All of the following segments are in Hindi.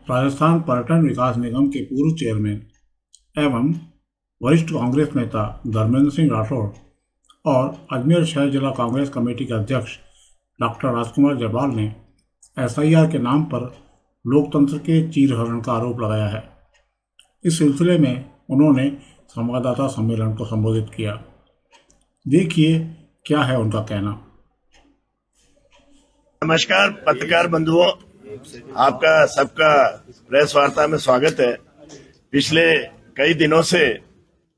राजस्थान पर्यटन विकास निगम के पूर्व चेयरमैन एवं वरिष्ठ कांग्रेस नेता धर्मेंद्र सिंह राठौड़ और अजमेर शहर जिला कांग्रेस कमेटी के अध्यक्ष डॉक्टर राजकुमार जायसवाल ने एसआईआर के नाम पर लोकतंत्र के चीरहरण का आरोप लगाया है। इस सिलसिले में उन्होंने संवाददाता सम्मेलन को संबोधित किया। देखिए क्या है उनका कहना। नमस्कार पत्रकार बंधुओं, आपका सबका प्रेस वार्ता में स्वागत है। पिछले कई दिनों से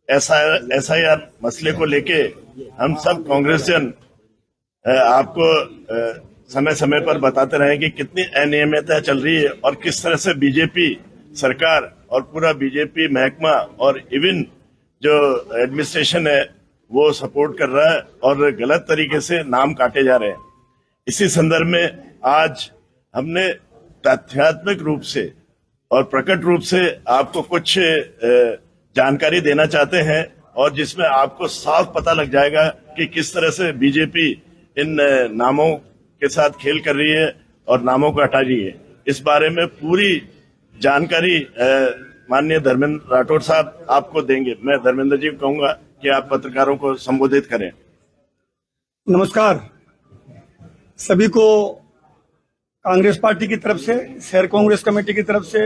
एसआईआर मसले को लेके हम सब कांग्रेसियन आपको समय समय पर बताते रहे कि कितनी अनियमितता चल रही है और किस तरह से बीजेपी सरकार और पूरा बीजेपी महकमा और इवन जो एडमिनिस्ट्रेशन है वो सपोर्ट कर रहा है और गलत तरीके से नाम काटे जा रहे हैं। इसी संदर्भ में आज हमने तथ्यात्मक रूप से और प्रकट रूप से आपको कुछ जानकारी देना चाहते हैं और जिसमें आपको साफ पता लग जाएगा कि किस तरह से बीजेपी इन नामों के साथ खेल कर रही है और नामों को हटा रही है। इस बारे में पूरी जानकारी माननीय धर्मेंद्र राठौड़ साहब आपको देंगे। मैं धर्मेंद्र जी को कहूंगा कि आप पत्रकारों को संबोधित करें। नमस्कार सभी को, कांग्रेस पार्टी की तरफ से, शहर कांग्रेस कमेटी की तरफ से,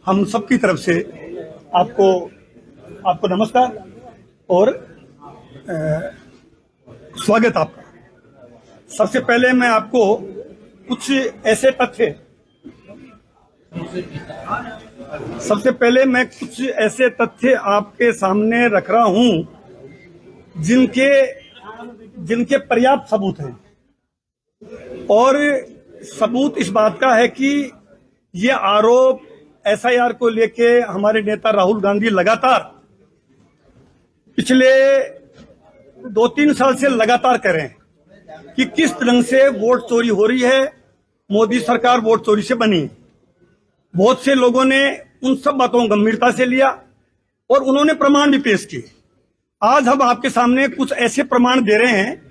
हम सब की तरफ से आपको नमस्कार और स्वागत आपका। सबसे पहले मैं आपको कुछ ऐसे तथ्य आपके सामने रख रहा हूं जिनके पर्याप्त सबूत हैं और सबूत इस बात का है कि ये आरोप एसआईआर को लेके हमारे नेता राहुल गांधी लगातार पिछले 2-3 साल से लगातार कर रहे हैं कि किस तरह से वोट चोरी हो रही है। मोदी सरकार वोट चोरी से बनी। बहुत से लोगों ने उन सब बातों को गंभीरता से लिया और उन्होंने प्रमाण भी पेश किए। आज हम आपके सामने कुछ ऐसे प्रमाण दे रहे हैं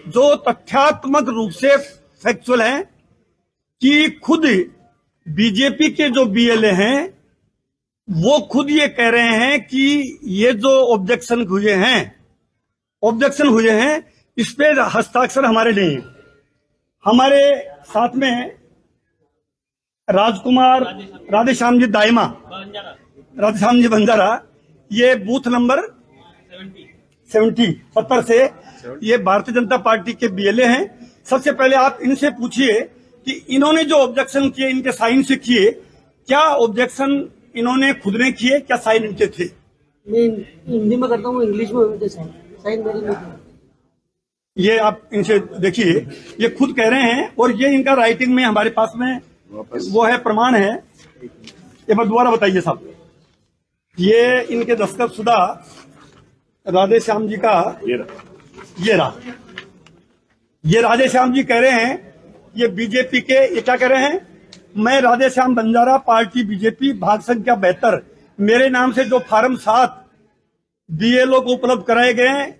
जो तथ्यात्मक रूप से फैक्चुअल हैं कि खुद बीजेपी के जो बीएलए हैं वो खुद ये कह रहे हैं कि ये जो ऑब्जेक्शन हुए हैं इस पे हस्ताक्षर हमारे नहीं है। हमारे साथ में राधेश्याम जी बंजारा, ये बूथ नंबर 70 से ये भारतीय जनता पार्टी के बीएलए हैं। सबसे पहले आप इनसे पूछिए कि इन्होंने जो ऑब्जेक्शन किए इनके साइन से किए, क्या ऑब्जेक्शन इन्होंने खुद ने किए, क्या साइन इनके थे? मैं हिंदी में करता हूँ, इंग्लिश में होते साइन मेरे नहीं। ये आप इनसे देखिए, ये खुद कह रहे हैं और ये इनका राइटिंग में हमारे पास में वो है, प्रमाण है। ये बार दोबारा बताइए साहब। ये इनके दस्तखत शुदा राधेश्याम जी का ये राधेश्याम जी कह रहे हैं, ये बीजेपी के, ये क्या कह रहे हैं, मैं राधेश्याम बंजारा, पार्टी बीजेपी, भाग संख्या 72, मेरे नाम से जो फार्म 7 बीएलओ को उपलब्ध कराए गए हैं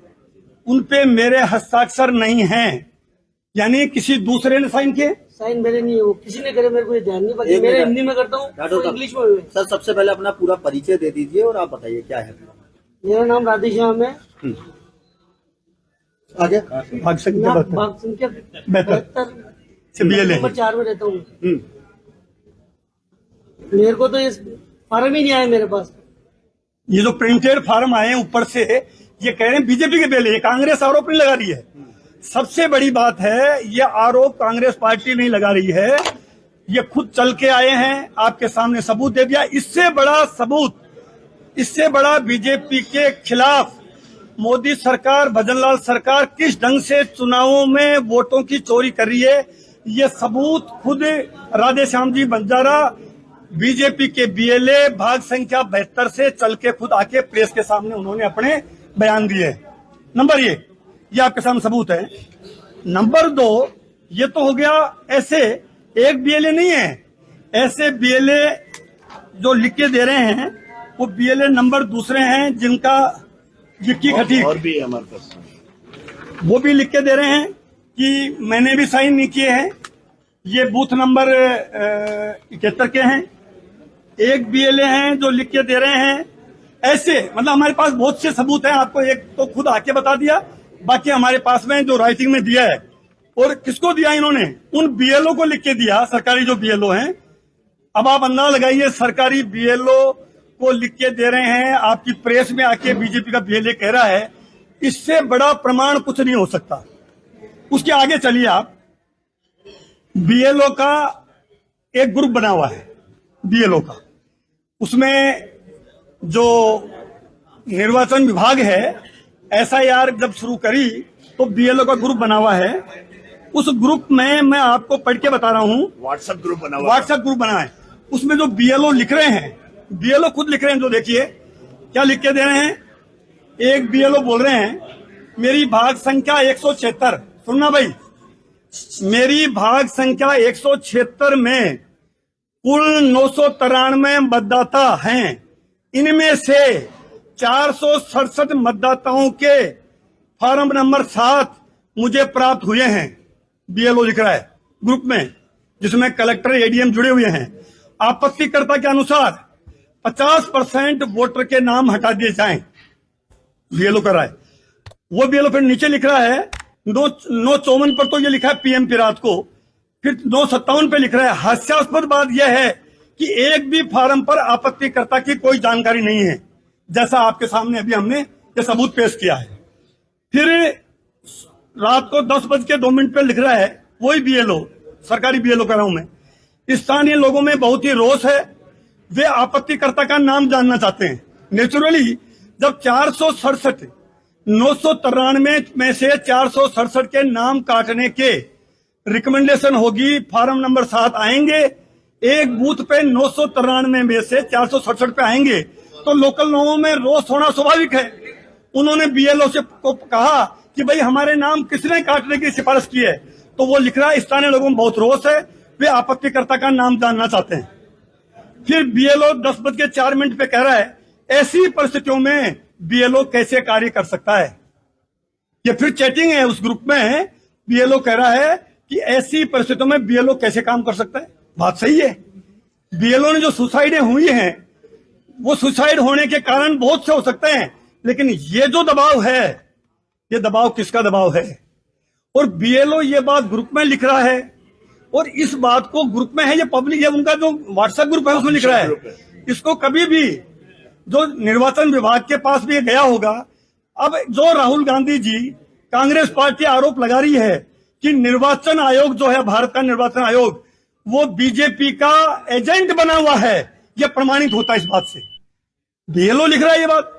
उन पे मेरे हस्ताक्षर नहीं हैं। यानी किसी दूसरे ने साइन किए। साइन मेरे नहीं है, वो किसी ने करे, मेरे को ध्यान नहीं पता। मेरे हिंदी में करता हूँ तो इंग्लिश में हुए। सर सबसे पहले अपना पूरा परिचय दे दीजिए और आप बताइए क्या है। मेरा नाम राधेश्याम है। आगे भाग संख्या 72 से बीएलए नंबर 4 में रहता हूँ। मेरे को तो ये फार्म ही नहीं आया मेरे पास। ये जो प्रिंटेड फार्म आए हैं ऊपर से, ये कह रहे हैं बीजेपी के बीएलए, कांग्रेस आरोप नहीं लगा रही है। सबसे बड़ी बात है, ये आरोप कांग्रेस पार्टी नहीं लगा रही है, ये खुद चल के आए हैं, आपके सामने सबूत दे दिया। इससे बड़ा सबूत, इससे बड़ा बीजेपी के खिलाफ मोदी सरकार, भजनलाल सरकार किस ढंग से चुनावों में वोटों की चोरी कर रही है, ये सबूत खुद राधेश्याम जी बंजारा, बीजेपी के बीएलए, भाग संख्या 72 से चल के खुद आके प्रेस के सामने उन्होंने अपने बयान दिए। नंबर ये आपके सामने सबूत है। नंबर 2, ये तो हो गया ऐसे एक बीएलए नहीं है, ऐसे बीएलए जो लिख के दे रहे हैं वो बीएलए नंबर दूसरे हैं जिनका विक्की खटीक और भी हमारे पास वो भी लिख के दे रहे हैं कि मैंने भी साइन नहीं किए हैं। ये बूथ नंबर 71 के हैं एक बीएलए हैं जो लिख के दे रहे हैं, ऐसे मतलब हमारे पास बहुत से सबूत हैं। आपको एक तो खुद आके बता दिया, बाकी हमारे पास में जो राइटिंग में दिया है। और किसको दिया इन्होंने? उन बीएलओ को लिख के दिया, सरकारी जो बीएलओ हैं। अब आप अंदाजा लगाइए, सरकारी बीएलओ को लिख के दे रहे हैं, आपकी प्रेस में आके बीजेपी का बीएलए कह रहा है। इससे बड़ा प्रमाण कुछ नहीं हो सकता। उसके आगे चलिए आप, बीएलओ का एक ग्रुप बना हुआ है, बीएलओ का। उसमें जो निर्वाचन विभाग है, एसआईआर जब शुरू करी तो बीएलओ का ग्रुप बना हुआ है। उस ग्रुप में मैं आपको पढ़ के बता रहा हूं, व्हाट्सएप ग्रुप बना हुआ, व्हाट्सएप ग्रुप बना है। उसमें जो बीएलओ लिख रहे हैं, बीएलओ खुद लिख रहे हैं, जो देखिए क्या लिख के दे रहे हैं। एक बीएलओ बोल रहे हैं, मेरी भाग संख्या 176, सुनना भाई, मेरी भाग संख्या 176 में कुल 993 मतदाता हैं। इनमें से 467 मतदाताओं के फॉर्म नंबर 7 मुझे प्राप्त हुए हैं। बीएलओ लिख रहा है ग्रुप में, जिसमें कलेक्टर एडीएम जुड़े हुए हैं। आपत्तिकर्ता के अनुसार 50% वोटर के नाम हटा दिए जाएं, बीएलओ कर रहा है। वो बीएलओ फिर नीचे लिख रहा है 954 पर तो ये लिखा है पीएम रात को, फिर 957 पे लिख रहा है, हास्यास्पद बात यह है कि एक भी फार्म पर आपत्तिकर्ता की कोई जानकारी नहीं है, जैसा आपके सामने अभी हमने ये सबूत पेश किया है। फिर रात को 10:02 पे लिख रहा है वही बीएलओ, सरकारी बीएलओ कर रहा हूं मैं, स्थानीय लोगों में बहुत ही रोष है, वे आपत्तिकर्ता का नाम जानना चाहते हैं। नेचुरली जब 467 993 में से 467 के नाम काटने के रिकमेंडेशन होगी, फार्म नंबर 7 आएंगे, एक बूथ पे 993 में से 467 पे आएंगे, तो लोकल लोगों में रोष होना स्वाभाविक है। उन्होंने बीएलओ से को कहा कि भाई हमारे नाम किसने काटने की सिफारिश की है, तो वो लिख रहा है स्थानीय लोगों में बहुत रोष है, वे आपत्तिकर्ता का नाम जानना चाहते हैं। फिर बीएलओ 10:04 पे कह रहा है, ऐसी परिस्थितियों में बीएलओ कैसे कार्य कर सकता है। ये फिर चैटिंग है उस ग्रुप में, बीएलओ कह रहा है कि ऐसी परिस्थितियों में बीएलओ कैसे काम कर सकता है। बात सही है, बीएलओ ने जो सुसाइडें हुई हैं वो सुसाइड होने के कारण बहुत से हो सकते हैं, लेकिन ये जो दबाव है, ये दबाव किसका दबाव है? और बीएलओ ये बात ग्रुप में लिख रहा है, और इस बात को ग्रुप में है, ये पब्लिक है, उनका जो व्हाट्सएप ग्रुप है उसमें लिख रहा है। इसको कभी भी जो निर्वाचन विभाग के पास भी गया होगा। अब जो राहुल गांधी जी, कांग्रेस पार्टी आरोप लगा रही है कि निर्वाचन आयोग जो है, भारत का निर्वाचन आयोग, वो बीजेपी का एजेंट बना हुआ है, यह प्रमाणित होता है इस बात से। बीएलओ लिख रहा है ये बात।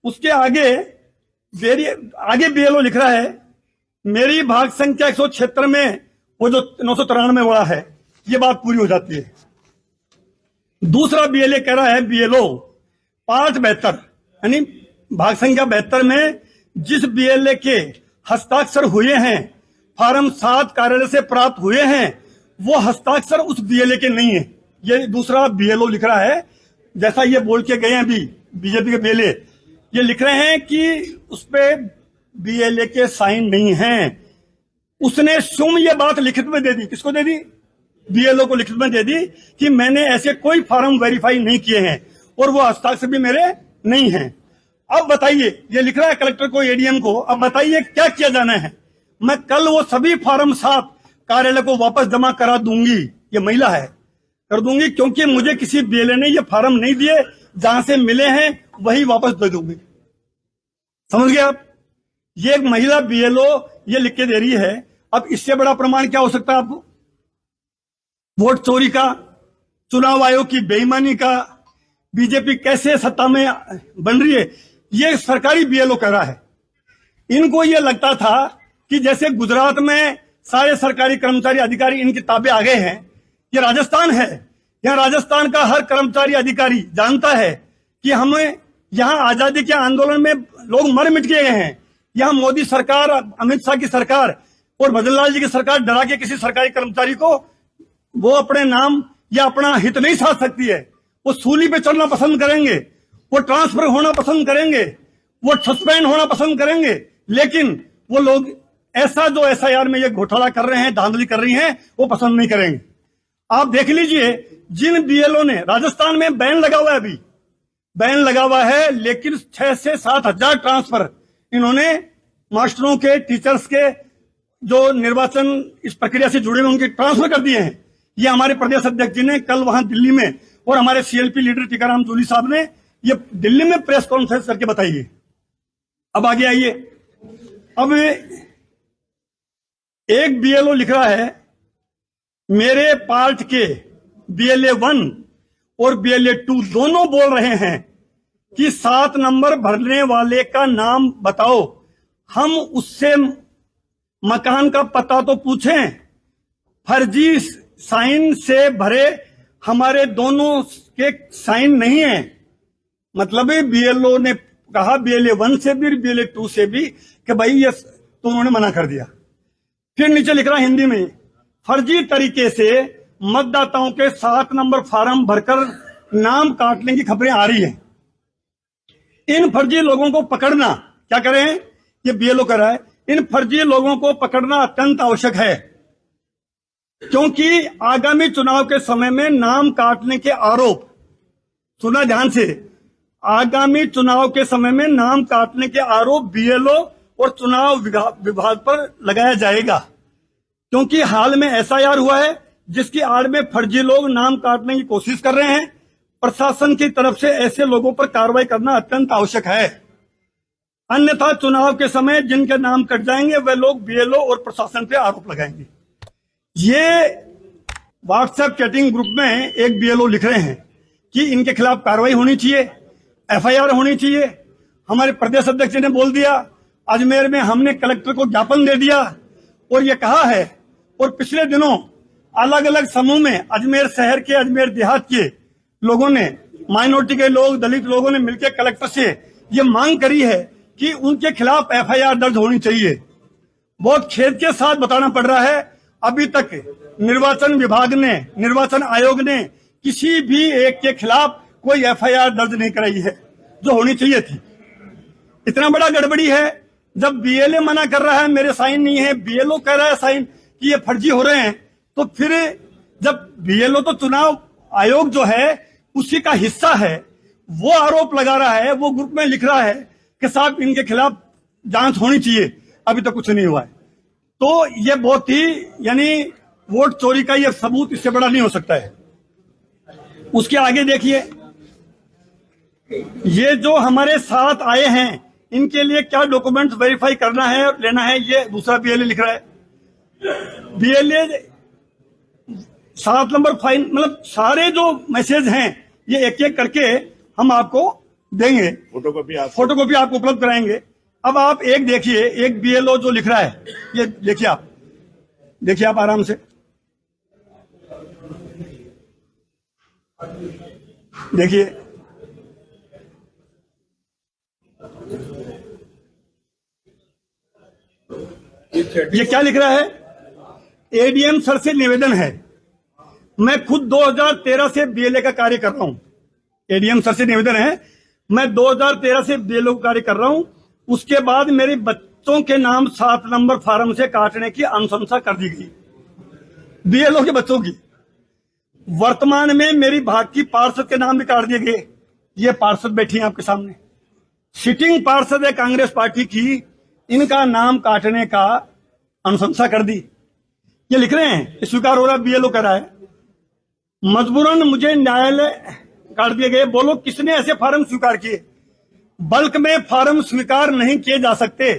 उसके आगे बीएलओ लिख रहा है, मेरी भाग संख्या 176 में वो जो 993 वाला है, ये बात पूरी हो जाती है। दूसरा बीएलए कह रहा है, बीएलओ 572 यानी भाग संख्या 72 में जिस बीएलए के हस्ताक्षर हुए हैं, फार्म 7 कार्यालय से प्राप्त हुए हैं, वो हस्ताक्षर उस बीएलए के नहीं है। ये दूसरा बीएलओ लिख रहा है, जैसा ये बोल के गए हैं अभी बीजेपी के बीएलए, ये लिख रहे हैं कि उस पे बीएलए के साइन नहीं हैं। उसने स्वयं ये बात लिखित में दे दी। किसको दे दी? बीएलओ को लिखित में दे दी कि मैंने ऐसे कोई फार्म वेरीफाई नहीं किए हैं और वो हस्ताक्षर भी मेरे नहीं हैं। अब बताइए, ये लिख रहा है कलेक्टर को, एडीएम को, अब बताइए क्या किया जाना है। मैं कल वो सभी फार्म 7 कार्यालय को वापस जमा करा दूंगी, ये महिला है, कर दूंगी, क्योंकि मुझे किसी बीएलए ने ये फार्म नहीं दिए, जहां से मिले हैं वही वापस दे दूंगी। समझ गए आप? ये एक महिला बीएलओ ये लिख के दे रही है। अब इससे बड़ा प्रमाण क्या हो सकता है आपको? वोट चोरी का, चुनाव आयोग की बेईमानी का, बीजेपी कैसे सत्ता में बन रही है, ये सरकारी बीएलओ कह रहा है। इनको ये लगता था कि जैसे गुजरात में सारे सरकारी कर्मचारी अधिकारी इनकी ताबे आ गए हैं, ये राजस्थान है, यहाँ राजस्थान का हर कर्मचारी अधिकारी जानता है कि हमें यहाँ आजादी के आंदोलन में लोग मर मिट गए हैं। यहाँ मोदी सरकार, अमित शाह की सरकार और भजन लाल जी की सरकार डरा के किसी सरकारी कर्मचारी को वो अपने नाम या अपना हित नहीं साध सकती है। वो सूली पे चलना पसंद करेंगे, वो ट्रांसफर होना पसंद करेंगे, वो सस्पेंड होना पसंद करेंगे, लेकिन वो लोग ऐसा जो एसआईआर में ये घोटाला कर रहे हैं, धांधली कर रही हैं, वो पसंद नहीं करेंगे। आप देख लीजिए, जिन बीएलओ ने, राजस्थान में बैन लगा हुआ है, अभी बैन लगा हुआ है, लेकिन 6 से 7 हजार ट्रांसफर इन्होंने मास्टरों के, टीचर्स के, जो निर्वाचन इस प्रक्रिया से जुड़े हुए उनके ट्रांसफर कर दिए हैं। ये हमारे प्रदेश अध्यक्ष जी ने कल वहां दिल्ली में, और हमारे सीएलपी लीडर टीकाराम जूली साहब ने ये दिल्ली में प्रेस कॉन्फ्रेंस करके बताइए। अब आगे आइए। अब एक बीएलओ लिख रहा है, मेरे पार्ट के बीएलए 1 और बीएलए 2 दोनों बोल रहे हैं कि 7 नंबर भरने वाले का नाम बताओ, हम उससे मकान का पता तो पूछें, फर्जी साइन से भरे, हमारे दोनों के साइन नहीं है। मतलब बीएलओ ने कहा बीएलए 1 से भी, बीएलए 2 से भी, कि भाई ये तो उन्होंने मना कर दिया। फिर नीचे लिख रहा हिंदी में, फर्जी तरीके से मतदाताओं के 7 नंबर फार्म भरकर नाम काटने की खबरें आ रही हैं। इन फर्जी लोगों को पकड़ना, क्या करें, ये बीएलओ कर रहा है, इन फर्जी लोगों को पकड़ना अत्यंत आवश्यक है, क्योंकि आगामी चुनाव के समय में नाम काटने के आरोप, सुना ध्यान से, आगामी चुनाव के समय में नाम काटने के आरोप बीएलओ और चुनाव विभाग पर लगाया जाएगा, क्योंकि हाल में एसआईआर हुआ है जिसकी आड़ में फर्जी लोग नाम काटने की कोशिश कर रहे हैं। प्रशासन की तरफ से ऐसे लोगों पर कार्रवाई करना अत्यंत आवश्यक है, अन्यथा चुनाव के समय जिनके नाम कट जाएंगे वे लोग बीएलओ और प्रशासन पे आरोप लगाएंगे। ये व्हाट्सएप चैटिंग ग्रुप में एक बीएलओ लिख रहे हैं कि इनके खिलाफ कार्रवाई होनी चाहिए, एफआईआर होनी चाहिए। हमारे प्रदेश अध्यक्ष ने बोल दिया, अजमेर में हमने कलेक्टर को ज्ञापन दे दिया और ये कहा है, और पिछले दिनों अलग अलग समूह में अजमेर शहर के, अजमेर देहात के लोगों ने, माइनॉरिटी के लोग, दलित लोगों ने मिलकर कलेक्टर से ये मांग करी है कि उनके खिलाफ एफआईआर दर्ज होनी चाहिए। बहुत खेद के साथ बताना पड़ रहा है, अभी तक निर्वाचन विभाग ने, निर्वाचन आयोग ने किसी भी एक के खिलाफ कोई एफआईआर दर्ज नहीं कराई है, जो होनी चाहिए थी। इतना बड़ा गड़बड़ी है, जब बीएलए मना कर रहा है मेरे साइन नहीं है, बीएलओ कह रहा है साइन कि ये फर्जी हो रहे हैं, तो फिर जब बीएलओ तो चुनाव आयोग जो है उसी का हिस्सा है, वो आरोप लगा रहा है, वो ग्रुप में लिख रहा है कि साहब इनके खिलाफ जांच होनी चाहिए, अभी तक कुछ नहीं हुआ है। तो ये बहुत ही, यानी वोट चोरी का ये सबूत इससे बड़ा नहीं हो सकता है। उसके आगे देखिए, ये जो हमारे साथ आए हैं इनके लिए क्या डॉक्यूमेंट्स वेरीफाई करना है और लेना है, ये दूसरा बीएलए लिख रहा है। बीएलए 7 नंबर फाइन, मतलब सारे जो मैसेज हैं ये एक एक करके हम आपको देंगे, फोटोकॉपी आपको उपलब्ध कराएंगे। अब आप एक देखिए, एक बीएलओ जो लिख रहा है, ये देखिए आप आराम से देखिए। ये क्या लिख रहा है, एडीएम सर से निवेदन है, मैं खुद 2013 से बीएलए का कार्य कर रहा हूं। एडीएम सर से निवेदन है, मैं 2013 से बीएलओ का कार्य कर रहा हूं, उसके बाद मेरे बच्चों के नाम 7 नंबर फार्म से काटने की अनुशंसा कर दी गई, बीएलओ के बच्चों की। वर्तमान में मेरी भाग पार्षद के नाम भी काट दिए गए। ये पार्षद बैठी हैं आपके सामने, सिटिंग पार्षद है कांग्रेस पार्टी की, इनका नाम काटने का अनुशंसा कर दी। ये लिख रहे हैं, स्वीकार हो रहा, बीएलओ कह रहा है, मजबूरन मुझे न्यायालय काट दिए गए। बोलो किसने ऐसे फार्म स्वीकार किए? बल्क में फार्म स्वीकार नहीं किए जा सकते।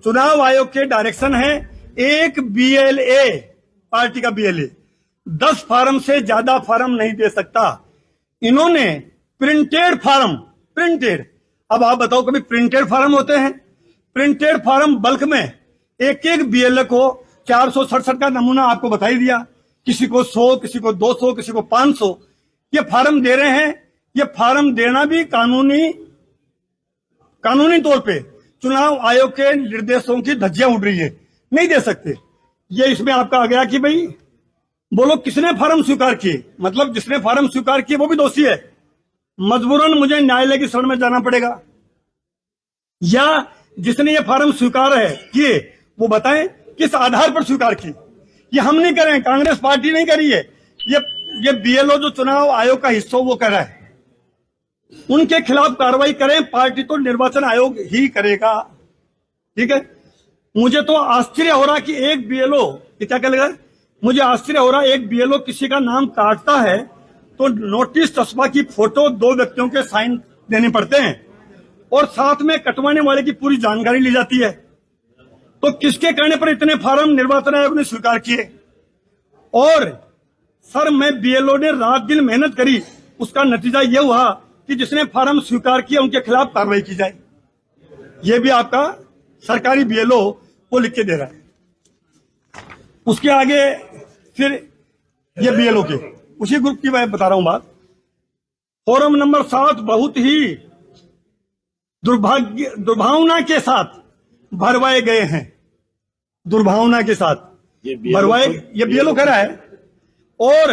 चुनाव आयोग के डायरेक्शन है, एक बीएलए, पार्टी का बीएलए 10 फार्म से ज्यादा फार्म नहीं दे सकता। इन्होंने प्रिंटेड फार्म, प्रिंटेड, अब आप बताओ कभी प्रिंटेड फार्म होते हैं? प्रिंटेड फार्म बल्क में एक एक बीएलए को 467 का नमूना आपको बता ही दिया, किसी को 100, किसी को 200, किसी को 500 ये फार्म दे रहे हैं। ये फार्म देना भी कानूनी तौर पे चुनाव आयोग के निर्देशों की धज्जियां उड़ रही है, नहीं दे सकते। ये इसमें आपका आ गया कि भाई बोलो किसने फार्म स्वीकार किए, मतलब जिसने फार्म स्वीकार किए वो भी दोषी है। मजबूरन मुझे न्यायालय की शरण में जाना पड़ेगा, या जिसने ये फार्म स्वीकार है किए वो बताएं किस आधार पर स्वीकार की। ये हम नहीं कर रहे हैं, कांग्रेस पार्टी नहीं करी है, ये बीएलओ जो चुनाव आयोग का हिस्सा वो कर रहा है, उनके खिलाफ कार्रवाई करें। पार्टी तो निर्वाचन आयोग ही करेगा, ठीक है। मुझे तो आश्चर्य हो रहा कि एक बीएलओ, क्या कहेगा, मुझे आश्चर्य हो रहा एक बीएलओ किसी का नाम काटता है तो नोटिस तस्बा की फोटो 2 व्यक्तियों के साइन देने पड़ते हैं और साथ में कटवाने वाले की पूरी जानकारी ली जाती है। तो किसके कहने पर इतने फार्म निर्वाचन आयोग ने स्वीकार किए? और सर, मैं बीएलओ ने रात दिन मेहनत करी, उसका नतीजा यह हुआ कि जिसने फार्म स्वीकार किया उनके खिलाफ कार्रवाई की जाए। यह भी आपका सरकारी बीएलओ वो लिख के दे रहा है। उसके आगे फिर ये बीएलओ के उसी ग्रुप की मैं बता रहा हूं बात। फॉर्म नंबर 7 बहुत ही दुर्भावना के साथ भरवाए गए हैं, दुर्भावना के साथ भरवाए, ये बीएलओ कह रहा है। और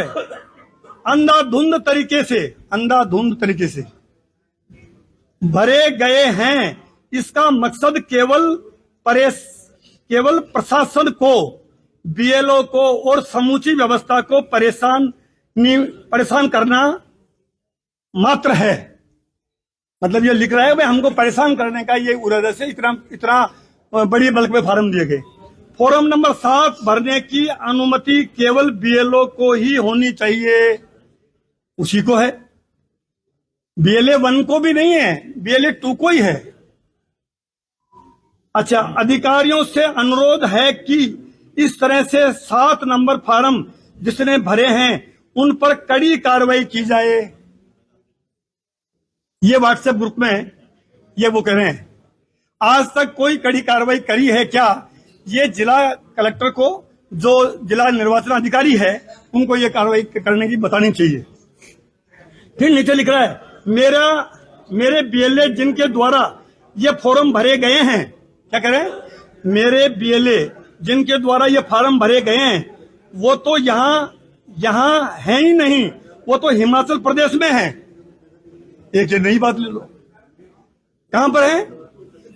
अंधाधुंध तरीके से भरे गए हैं। इसका मकसद केवल प्रशासन को, बीएलओ को और समूची व्यवस्था को परेशान करना मात्र है। मतलब ये लिख रहा है भाई हमको परेशान करने का ये इरादा से इतना बड़ी बल्क में फार्म दिए गए। फॉर्म नंबर 7 भरने की अनुमति केवल बीएलओ को ही होनी चाहिए, उसी को है। बीएलए 1 को भी नहीं है, बीएलए 2 को ही है। अच्छा, अधिकारियों से अनुरोध है कि इस तरह से 7 नंबर फार्म जिसने भरे हैं उन पर कड़ी कार्रवाई की जाए। ये व्हाट्सएप ग्रुप में ये वो कह रहे हैं। आज तक कोई कड़ी कार्रवाई करी है क्या? ये जिला कलेक्टर को, जो जिला निर्वाचन अधिकारी है, उनको ये कार्रवाई करने की बतानी चाहिए। फिर नीचे लिख रहा है मेरे बीएलए जिनके द्वारा ये फॉर्म भरे गए हैं, क्या कह रहे हैं, मेरे बीएलए जिनके द्वारा ये फॉर्म भरे गए हैं वो तो यहाँ है ही नहीं, वो तो हिमाचल प्रदेश में है। एक ये नई बात ले लो, कहां पर है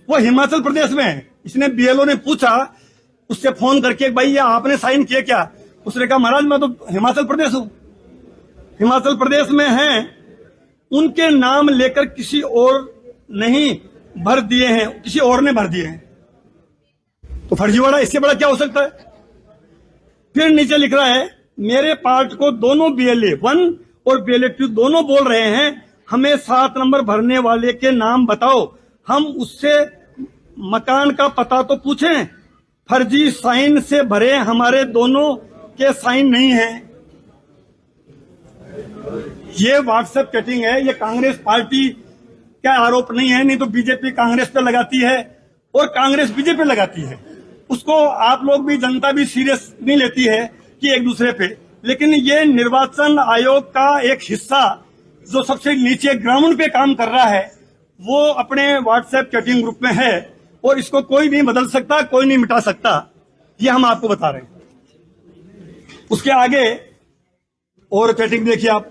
वो? हिमाचल प्रदेश में है। इसने बीएलओ ने पूछा उससे फोन करके, भाई ये आपने साइन किया क्या? उसने कहा महाराज मैं तो हिमाचल प्रदेश हूं, हिमाचल प्रदेश में है। उनके नाम लेकर किसी और नहीं भर दिए हैं, किसी और ने भर दिए हैं। तो फर्जीवाड़ा इससे बड़ा क्या हो सकता है? फिर नीचे लिख रहा है मेरे पार्ट को दोनों बीएलए 1 और बीएलए 2 दोनों बोल रहे हैं हमें 7 नंबर भरने वाले के नाम बताओ, हम उससे मकान का पता तो पूछें। फर्जी साइन से भरे, हमारे दोनों के साइन नहीं है। ये व्हाट्सएप चैटिंग है, ये कांग्रेस पार्टी का आरोप नहीं है। नहीं तो बीजेपी कांग्रेस पे लगाती है और कांग्रेस बीजेपी पे लगाती है। उसको आप लोग भी, जनता भी सीरियस नहीं लेती है कि एक दूसरे पे। लेकिन ये निर्वाचन आयोग का एक हिस्सा जो सबसे नीचे ग्राउंड पे काम कर रहा है, वो अपने व्हाट्सएप चैटिंग ग्रुप में है और इसको कोई नहीं बदल सकता, कोई नहीं मिटा सकता। ये हम आपको बता रहे हैं। उसके आगे और चैटिंग देखिए आप।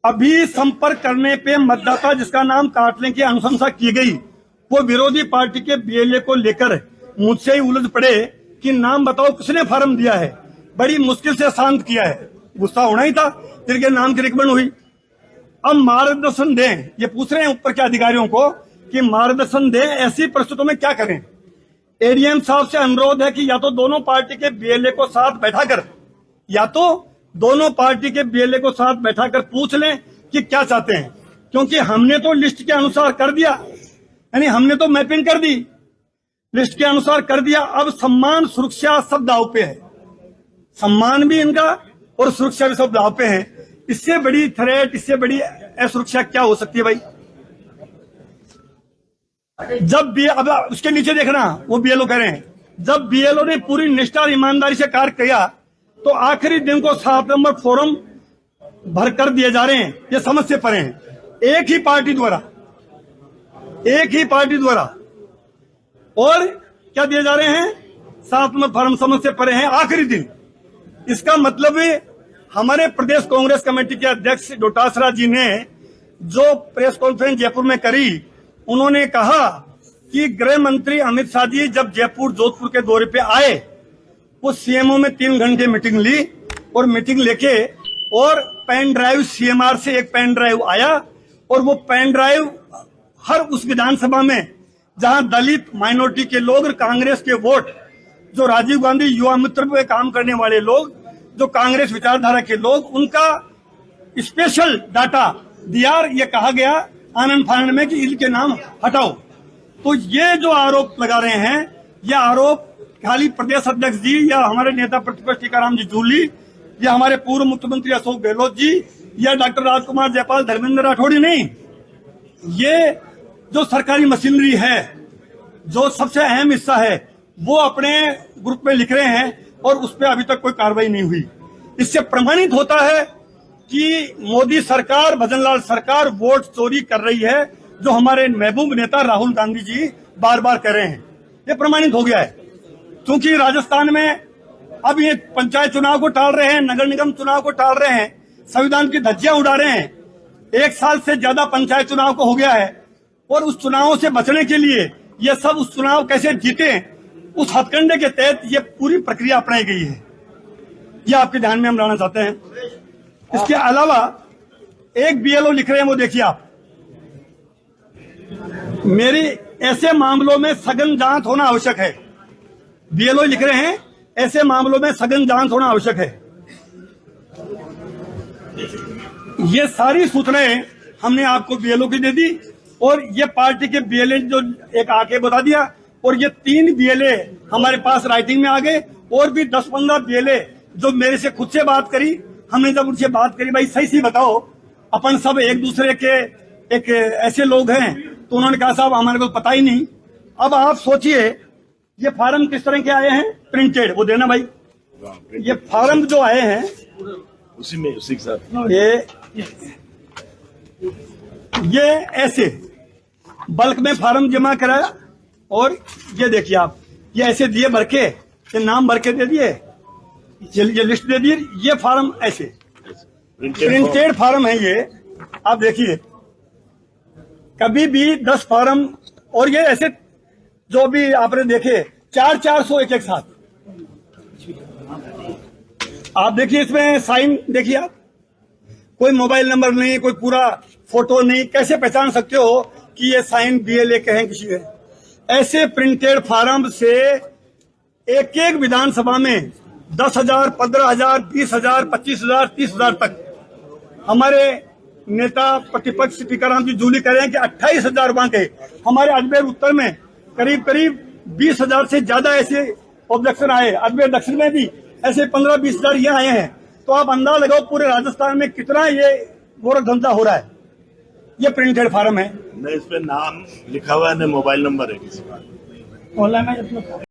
अभी संपर्क करने पे मतदाता जिसका नाम काटने की अनुशंसा की गई, वो विरोधी पार्टी के बीएलए को लेकर मुझसे ही उलझ पड़े कि नाम बताओ किसने फार्म दिया है। बड़ी मुश्किल से शांत किया है, गुस्सा होना ही था, जिनके नाम की रिकमेंड हुई। अब मार्गदर्शन दें, ये पूछ रहे हैं ऊपर के अधिकारियों को कि मार्गदर्शन दें, ऐसी परिस्थितियों में क्या करें। एडीएम साहब से अनुरोध है कि या तो दोनों पार्टी के बीएलए को साथ बैठाकर पूछ लें कि क्या चाहते हैं, क्योंकि हमने तो लिस्ट के अनुसार कर दिया, यानी हमने तो मैपिंग कर दी, लिस्ट के अनुसार कर दिया। अब सम्मान सुरक्षा सब दाव पे है, सम्मान भी इनका और सुरक्षा भी सब दाव पे है। इससे बड़ी थ्रेट, इससे बड़ी असुरक्षा क्या हो सकती है भाई? जब भी, अब उसके नीचे देखना, वो बीएलओ कह रहे हैं जब बीएलओ ने पूरी निष्ठा और ईमानदारी से कार्य किया तो आखिरी दिन को 7 नंबर फॉर्म भर कर दिए जा रहे हैं। ये समझ से परे हैं, एक ही पार्टी द्वारा और क्या दिए जा रहे हैं? 7 नंबर फॉर्म समझ से परे हैं, आखिरी दिन। इसका मतलब हमारे प्रदेश कांग्रेस कमेटी के अध्यक्ष डोटासरा जी ने जो प्रेस कॉन्फ्रेंस जयपुर में करी, उन्होंने कहा कि गृह मंत्री अमित शाह जी जब जयपुर जोधपुर के दौरे पे आए, वो सीएमओ में 3 घंटे मीटिंग ली और मीटिंग लेके और पेन ड्राइव CMR से एक पेन ड्राइव आया और वो पेन ड्राइव हर उस विधानसभा में जहां दलित माइनॉरिटी के लोग और कांग्रेस के वोट, जो राजीव गांधी युवा मित्र पे काम करने वाले लोग, जो कांग्रेस विचारधारा के लोग, उनका स्पेशल डाटा दिया। ये कहा गया आनंद फानंद में कि इनके नाम हटाओ। तो ये जो आरोप लगा रहे हैं, ये आरोप खाली प्रदेश अध्यक्ष जी या हमारे नेता प्रतिपक्ष टीकाराम जी जूली या हमारे पूर्व मुख्यमंत्री अशोक गहलोत जी या डॉक्टर राजकुमार जयपाल धर्मेंद्र राठौड़ी नहीं, ये जो सरकारी मशीनरी है, जो सबसे अहम हिस्सा है, वो अपने ग्रुप में लिख रहे हैं और उस पर अभी तक कोई कार्रवाई नहीं हुई। इससे प्रमाणित होता है कि मोदी सरकार, भजनलाल सरकार वोट चोरी कर रही है, जो हमारे महबूब नेता राहुल गांधी जी बार बार कह रहे हैं। ये प्रमाणित हो गया है, क्योंकि राजस्थान में अब ये पंचायत चुनाव को टाल रहे हैं, नगर निगम चुनाव को टाल रहे हैं, संविधान की धज्जियां उड़ा रहे हैं। 1 साल से ज्यादा पंचायत चुनाव को हो गया है और उस चुनावों से बचने के लिए ये सब उस चुनाव कैसे जीते, उस हथकंडे के तहत ये पूरी प्रक्रिया अपनाई गई है। ये आपके ध्यान में हम लाना चाहते हैं। इसके अलावा एक BLO लिख रहे हैं, वो देखिए आप, मेरी ऐसे मामलों में सघन जांच होना आवश्यक है। BLO लिख रहे हैं, ऐसे मामलों में सघन जांच होना आवश्यक है। ये सारी सूचनाएं हमने आपको BLO की दे दी और ये पार्टी के BLA जो एक आके बता दिया, और ये 3 BLA हमारे पास राइटिंग में आ गए, और भी 10-15 BLA जो मेरे से खुद से बात करी। हमने जब उनसे बात करी, भाई सही बताओ, अपन सब एक दूसरे के एक ऐसे लोग हैं, तो उन्होंने कहा साहब हमारे को पता ही नहीं। अब आप सोचिए ये फार्म किस तरह के आए हैं, प्रिंटेड, वो देना भाई। ये फार्म जो आए हैं उसी के साथ ये ऐसे बल्क में फार्म जमा कराया, और ये देखिए आप, ये ऐसे दिए भर के, ये नाम भर के दे दिए, ये लिस्ट दे दी। ये फार्म ऐसे प्रिंटेड फार्म है। ये आप देखिए, कभी भी 10 फार्म, और ये ऐसे जो भी आपने देखे 400 एक साथ। आप देखिए इसमें साइन देखिए आप, कोई मोबाइल नंबर नहीं, कोई पूरा फोटो नहीं, कैसे पहचान सकते हो कि ये साइन BLA के हैं किसी के? ऐसे प्रिंटेड फार्म से एक एक विधानसभा में 10,000, 15,000, 20,000, 25,000, 30,000 तक हमारे नेता प्रतिपक्ष टीकाराम जी जूली कह रहे हैं कि 28,000 मांगे। हमारे अजमेर उत्तर में करीब 20,000 से ज्यादा ऐसे ऑब्जेक्शन आए। अजमेर दक्षिण में भी ऐसे 15-20,000 ये आए हैं। तो आप अंदाजा लगाओ पूरे राजस्थान में कितना ये गोरख धंधा हो रहा है। ये प्रिंटेड फार्म है, न इस पे नाम लिखा हुआ है, न मोबाइल नंबर है किसी का। ऑनलाइन में